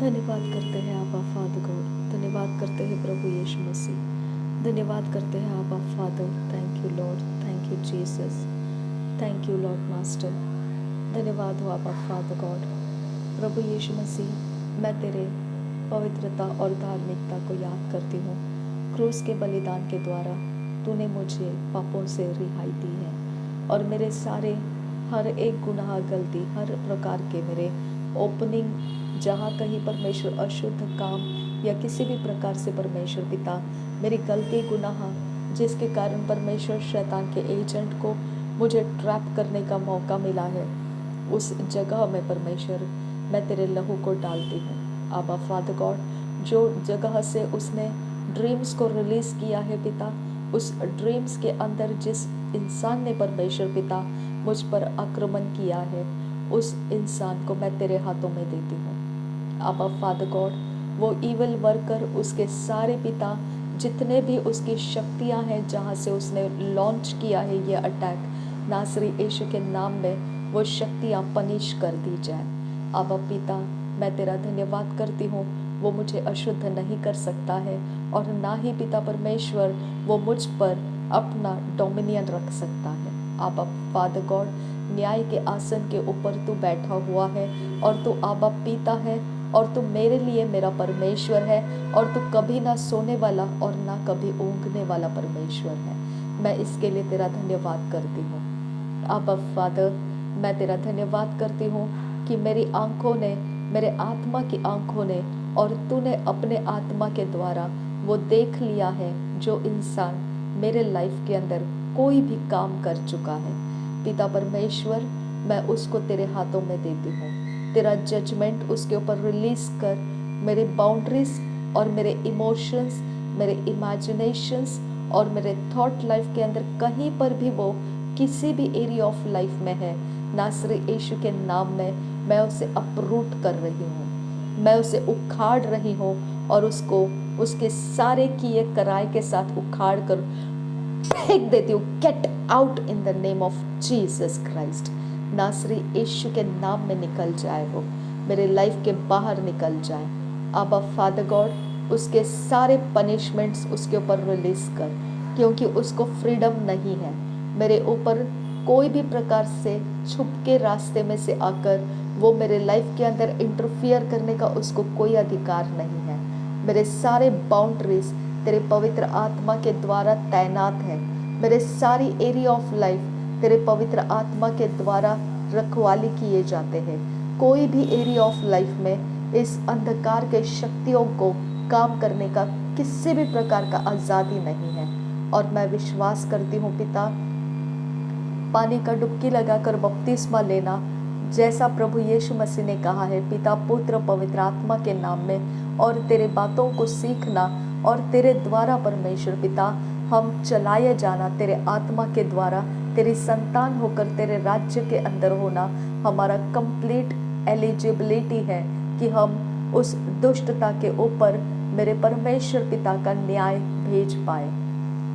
धन्यवाद करते हैं आबा फादर गॉड। धन्यवाद करते हैं प्रभु यीशु मसीह। धन्यवाद करते हैं आबा father. Thank you Lord, thank you Jesus, thank you Lord master. धन्यवाद हो आबा फादर गॉड। प्रभु यीशु मसीह, मैं तेरे पवित्रता और धार्मिकता को याद करती हूँ। क्रूस के बलिदान के द्वारा तूने मुझे पापों से रिहाई दी है और मेरे सारे हर एक गुनाह, गलती, हर प्रकार के मेरे ओपनिंग, जहाँ कहीं परमेश्वर अशुद्ध काम या किसी भी प्रकार से परमेश्वर पिता मेरी गलती, गुनाह, जिसके कारण परमेश्वर शैतान के एजेंट को मुझे ट्रैप करने का मौका मिला है, उस जगह में परमेश्वर मैं तेरे लहू को डालती हूँ आबा फादर गॉड। जो जगह से उसने ड्रीम्स को रिलीज़ किया है पिता, उस ड्रीम्स के अंदर जिस इंसान ने परमेश्वर पिता मुझ पर आक्रमण किया है, उस इंसान को मैं तेरे हाथों में देती हूँ आबा फादर गॉड। वो इविल वर्कर, उसके सारे पिता, जितने भी उसकी शक्तियाँ हैं जहाँ से उसने लॉन्च किया है ये अटैक, नासरी यीशु के नाम में वो शक्तियाँ पनिश कर दी जाए आबा पिता। मैं तेरा धन्यवाद करती हूँ, वो मुझे अशुद्ध नहीं कर सकता है और ना ही पिता परमेश्वर वो मुझ पर अपना डोमिनियन रख सकता है आबा फादर गॉड। न्याय के आसन के ऊपर तू बैठा हुआ है और तू आबा पिता है और तू मेरे लिए मेरा परमेश्वर है और तू कभी ना सोने वाला और ना कभी ऊँघने वाला परमेश्वर है। मैं इसके लिए तेरा धन्यवाद करती हूँ आबा फादर। मैं तेरा धन्यवाद करती हूँ कि मेरी आँखों ने, मेरे आत्मा की आँखों ने, और तूने अपने आत्मा के द्वारा वो देख लिया है जो इंसान मेरे लाइफ के अंदर कोई भी काम कर चुका है पिता परमेश्वर। मैं उसको तेरे हाथों में देती हूँ, तेरा जजमेंट उसके ऊपर रिलीज कर। मेरे बाउंड्रीज और मेरे इमोशंस, मेरे इमेजिनेशंस और मेरे थॉट लाइफ के अंदर कहीं पर भी वो किसी भी एरिया ऑफ लाइफ में है, नासरी यीशु के नाम में मैं उसे अपरूट कर रही हूँ, मैं उसे उखाड़ रही हूँ और उसको उसके सारे किए कराए के साथ उखाड़ कर फेंक देती हूँ। Get out in the name of Jesus Christ. नासरी यीशु के नाम में निकल जाए, वो मेरे लाइफ के बाहर निकल जाए आबा फादर गॉड। उसके सारे पनिशमेंट्स उसके ऊपर रिलीज कर, क्योंकि उसको फ्रीडम नहीं है मेरे ऊपर कोई भी प्रकार से छुप के रास्ते में से आकर वो मेरे लाइफ के अंदर इंटरफियर करने का उसको कोई अधिकार नहीं है। मेरे सारे बाउंड्रीज तेरे पवित्र आत्मा के द्वारा तैनात है। मेरे सारी एरिया ऑफ लाइफ तेरे पवित्र आत्मा के द्वारा रखवाली किए जाते हैं। कोई भी एरिया ऑफ लाइफ में इस अंधकार के शक्तियों को काम करने का किसी भी प्रकार का आज़ादी नहीं है। और मैं विश्वास करती हूँ पिता, पानी का डुबकी लगाकर बपतिस्मा लेना जैसा प्रभु यीशु मसीह ने कहा है पिता, पुत्र, पवित्र आत्मा के नाम में, और तेरे बातों को सीखना और तेरे द्वारा परमेश्वर पिता हम चलाए जाना, तेरे आत्मा के द्वारा तेरी संतान होकर तेरे राज्य के अंदर होना हमारा कंप्लीट एलिजिबिलिटी है कि हम उस दुष्टता के ऊपर मेरे परमेश्वर पिता का न्याय भेज पाए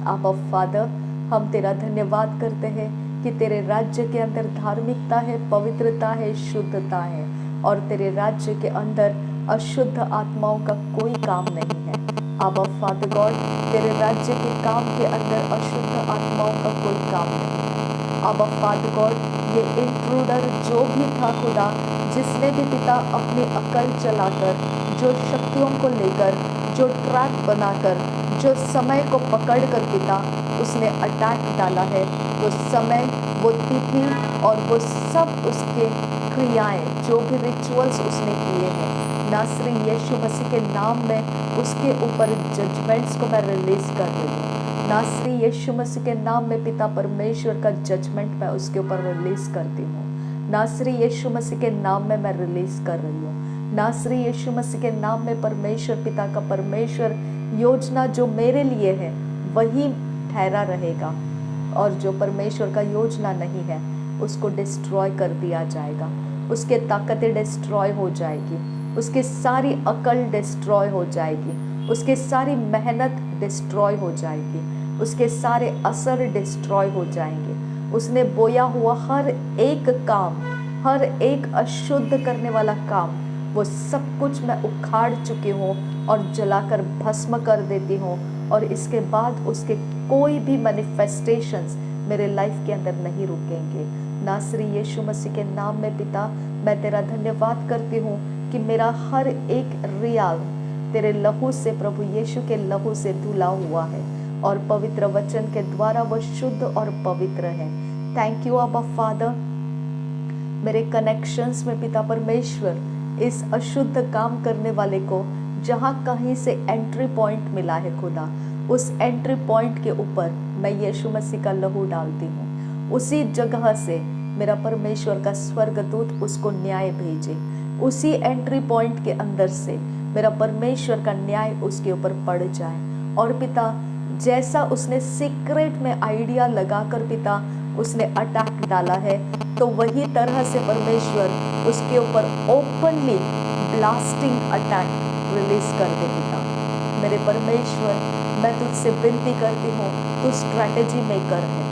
आबा फादर। हम तेरा धन्यवाद करते हैं कि तेरे राज्य के अंदर धार्मिकता है, पवित्रता है, शुद्धता है और तेरे राज्य के अंदर अशुद्ध आत्माओं का कोई काम नहीं है आबा फादर गॉड। तेरे राज्य के काम के अंदर अशुद्ध आत्माओं का कोई काम नहीं है आबा फादर गॉड। ये इंट्रूडर जो भी था खुदा, जिसने भी पिता अपनी अकल चलाकर, जो शक्तियों को लेकर, जो ट्रैक बनाकर, जो समय को पकड़ कर पिता उसने अटैक डाला है, वो समय, वो तिथि और वो सब उसके क्रियाएं, जो भी रिचुअल्स उसने किए हैं, नासरी यीशु मसीह के नाम में उसके ऊपर जजमेंट्स को मैं रिलीज कर रही हूँ। नासरी यीशु मसीह के नाम में पिता परमेश्वर का जजमेंट मैं उसके ऊपर रिलीज करती हूँ। नासरी यीशु मसीह के नाम में मैं रिलीज कर रही हूँ। नासरी यीशु मसीह के नाम में परमेश्वर पिता का परमेश्वर योजना जो मेरे लिए है वही ठहरा रहेगा और जो परमेश्वर का योजना नहीं है उसको डिस्ट्रॉय कर दिया जाएगा। उसके ताकतें डिस्ट्रॉय हो जाएगी, उसकी सारी अकल डिस्ट्रॉय हो जाएगी, उसकी सारी मेहनत डिस्ट्रॉय हो जाएगी, उसके सारे असर डिस्ट्रॉय हो जाएंगे। उसने बोया हुआ हर एक काम, हर एक अशुद्ध करने वाला काम वो सब कुछ मैं उखाड़ चुकी हूँ और जलाकर भस्म कर देती हूँ, और इसके बाद उसके कोई भी मैनिफेस्टेशंस मेरे लाइफ के अंदर नहीं रुकेंगे। नासरी यीशु मसीह के नाम में पिता, मैं तेरा धन्यवाद करती हूँ कि मेरा हर एक रियाल तेरे लहू से, प्रभु यीशु के लहू से धुला हुआ है, और पवित्र वचन के द्वारा वो शुद्ध और पवित्र है। थैंक यू अब्बा फादर। मेरे कनेक्शंस में पिता परमेश्वर, इस अशुद्ध काम करने वाले को जहाँ कहीं से एंट्री पॉइंट मिला है खुदा, उस एंट्री पॉइंट के ऊपर मैं यीशु मसीह का लहू डालती हूँ। उसी जगह से मेरा परमेश्वर का स्वर्गदूत उसको न्याय भेजे, उसी एंट्री पॉइंट के अंदर से मेरा परमेश्वर का न्याय उसके ऊपर पड़ जाए। और पिता, जैसा उसने सीक्रेट में आइडिया लगाकर पिता उसने अटैक डाला है, तो वही तरह से परमेश्वर उसके ऊपर ओपनली ब्लास्टिंग अटैक रिलीज कर दे पिता। मेरे परमेश्वर, मैं तुझसे विनती करती हूँ, तू स्ट्रैटेजी मेकर है,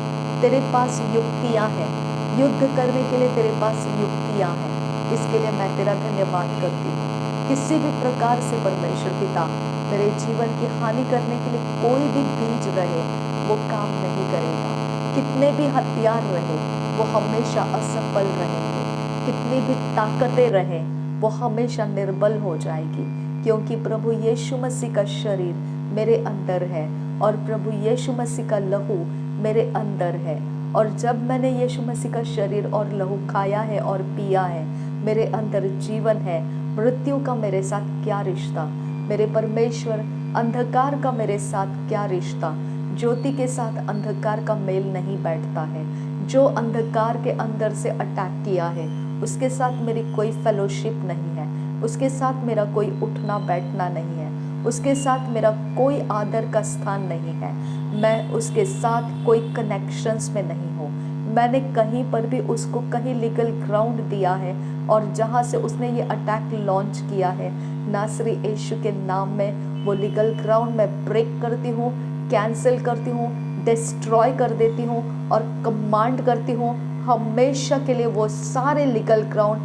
तेरे पास युक्तियाँ हैं, युद्ध करने के लिए तेरे पास युक्तियाँ हैं। इसके लिए मैं तेरा धन्यवाद करती हूँ। किसी भी प्रकार से परमेश्वर पिता मेरे जीवन की हानि करने के लिए कोई भी बीज रहे वो काम नहीं करेगा। कितने भी हथियार रहे वो हमेशा असफल रहेंगे, कितनी भी ताकतें रहे वो हमेशा निर्बल हो जाएगी, क्योंकि प्रभु यीशु मसीह का शरीर मेरे अंदर है और प्रभु यीशु मसीह का लहू मेरे अंदर है। और जब मैंने यीशु मसीह का शरीर और लहू खाया है और पिया है, मेरे अंदर जीवन है। मृत्यु का मेरे साथ क्या रिश्ता, मेरे परमेश्वर, अंधकार का मेरे साथ क्या रिश्ता। ज्योति के साथ अंधकार का मेल नहीं बैठता है। जो अंधकार के अंदर से अटैक किया है उसके साथ मेरी कोई फेलोशिप नहीं है, उसके साथ मेरा कोई उठना बैठना नहीं है, उसके साथ मेरा कोई आदर का स्थान नहीं है, मैं उसके साथ कोई कनेक्शंस में नहीं हूँ। मैंने कहीं पर भी उसको कहीं लीगल ग्राउंड दिया है, और जहाँ से उसने ये अटैक लॉन्च किया है, नासरी यीशु के नाम में वो लीगल ग्राउंड में ब्रेक करती हूँ, कैंसिल करती हूँ, डिस्ट्रॉय कर देती हूँ और कमांड करती हूँ हमेशा के लिए वो सारे लीगल ग्राउंड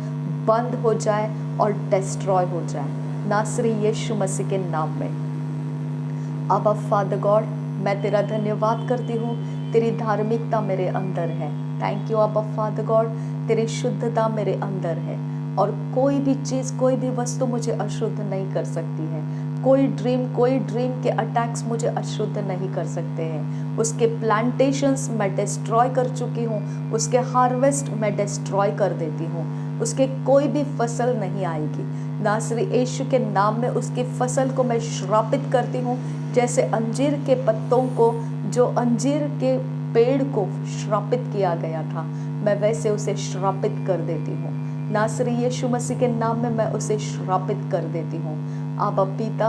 बंद हो जाए और डिस्ट्रॉय हो जाए, नासरी यीशु मसीह के नाम में। अब्बा फादर गॉड, मैं तेरा धन्यवाद करती हूँ, तेरी धार्मिकता मेरे अंदर है। थैंक यू अब्बा फादर गॉड, तेरी शुद्धता मेरे अंदर है, और कोई भी चीज़, कोई भी वस्तु मुझे अशुद्ध नहीं कर सकती है। कोई ड्रीम के अटैक्स मुझे अशुद्ध नहीं कर सकते हैं। उसके प्लांटेशंस मैं डिस्ट्रॉय कर चुकी हूँ, उसके हार्वेस्ट मैं डिस्ट्रॉय कर देती हूँ, उसके कोई भी फसल नहीं आएगी। नासरी यीशु के नाम में उसकी फसल को मैं श्रापित करती हूँ, जैसे अंजीर के पत्तों को, जो अंजीर के पेड़ को श्रापित किया गया था, मैं वैसे उसे श्रापित कर देती हूँ। नासरी यीशु मसीह के नाम में मैं उसे श्रापित कर देती हूँ। आबा पिता,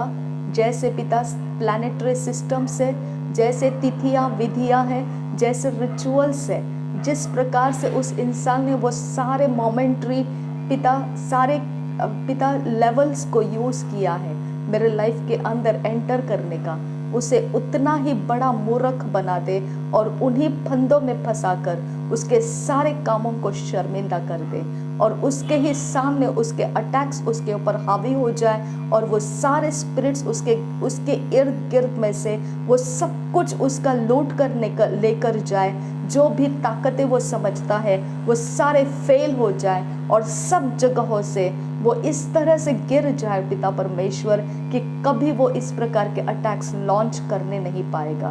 जैसे पिता प्लैनेटरी सिस्टम से, जैसे तिथियाँ विधियाँ हैं, जैसे रिचुअल्स है, जिस प्रकार से उस इंसान ने वो सारे मोमेंट्री पिता लेवल्स को यूज़ किया है मेरे लाइफ के अंदर एंटर करने का, उसे उतना ही बड़ा मूर्ख बना दे और उन्हीं फंदों में फंसाकर उसके सारे कामों को शर्मिंदा कर दे, और उसके ही सामने उसके अटैक्स उसके ऊपर हावी हो जाए, और वो सारे स्पिरिट्स उसके इर्द गिर्द में से वो सब कुछ उसका लूट करने का लेकर जाए। जो भी ताकतें वो समझता है वो सारे फेल हो जाए, और सब जगहों से वो इस तरह से गिर जाए पिता परमेश्वर कि कभी वो इस प्रकार के अटैक्स लॉन्च करने नहीं पाएगा।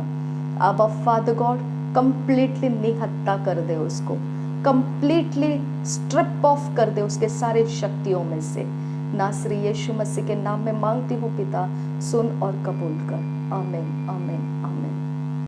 आबा फादर गॉड, कंप्लीटली निहत्ता कर दे उसको, कंप्लीटली स्ट्रिप ऑफ कर दे उसके सारे शक्तियों में से। नासरी यीशु मसीह के नाम में मांगती हूँ पिता, सुन और कबूल कर। आमीन, आमीन, आमीन।